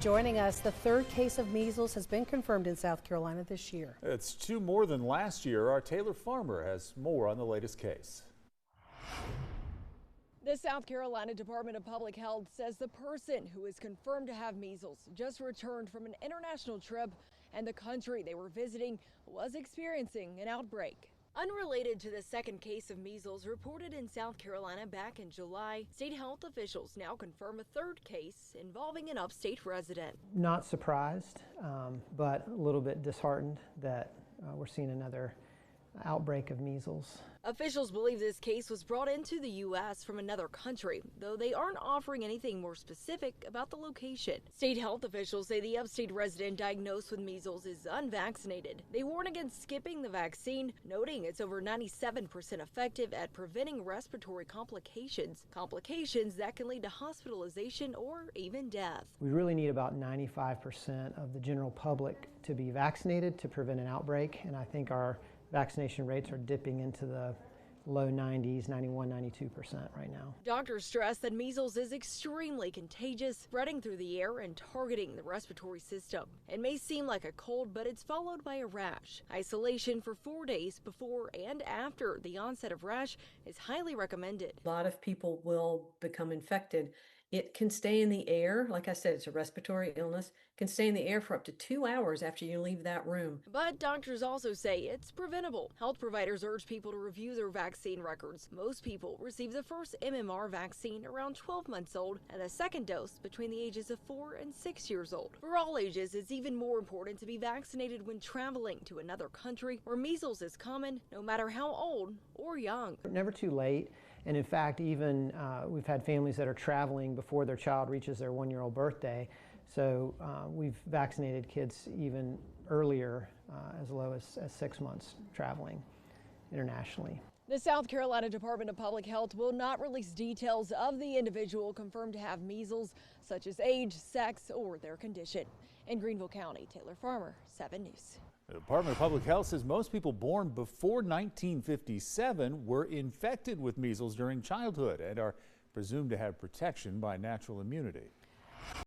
Joining us, the third case of measles has been confirmed in South Carolina this year. It's 2 more than last year. Our Taylor Farmer has more on the latest case. The South Carolina Department of Public Health says the person who is confirmed to have measles just returned from an international trip, and the country they were visiting was experiencing an outbreak. Unrelated to the second case of measles reported in South Carolina back in July, state health officials now confirm a third case involving an Upstate resident. Not surprised, but a little bit disheartened that we're seeing another outbreak of measles. Officials believe this case was brought into the U.S. from another country, though they aren't offering anything more specific about the location. State health officials say the Upstate resident diagnosed with measles is unvaccinated. They warn against skipping the vaccine, noting it's over 97% effective at preventing respiratory complications that can lead to hospitalization or even death. We really need about 95% of the general public to be vaccinated to prevent an outbreak, and I think our vaccination rates are dipping into the low 90s, 91, 92% right now. Doctors stress that measles is extremely contagious, spreading through the air and targeting the respiratory system. It may seem like a cold, but it's followed by a rash. Isolation for 4 days before and after the onset of rash is highly recommended. A lot of people will become infected. It can stay in the air. Like I said, it's a respiratory illness. It can stay in the air for up to 2 hours after you leave that room. But doctors also say it's preventable. Health providers urge people to review their vaccine records. Most people receive the first MMR vaccine around 12 months old and the second dose between the ages of 4 and 6 years old. For all ages, it's even more important to be vaccinated when traveling to another country where measles is common, no matter how old or young. Never too late. And in fact, even we've had families that are traveling before their child reaches their 1-year-old birthday. So we've vaccinated kids even earlier, as low as 6 months traveling internationally. The South Carolina Department of Public Health will not release details of the individual confirmed to have measles, such as age, sex, or their condition. In Greenville County, Taylor Farmer, 7 News. The Department of Public Health says most people born before 1957 were infected with measles during childhood and are presumed to have protection by natural immunity.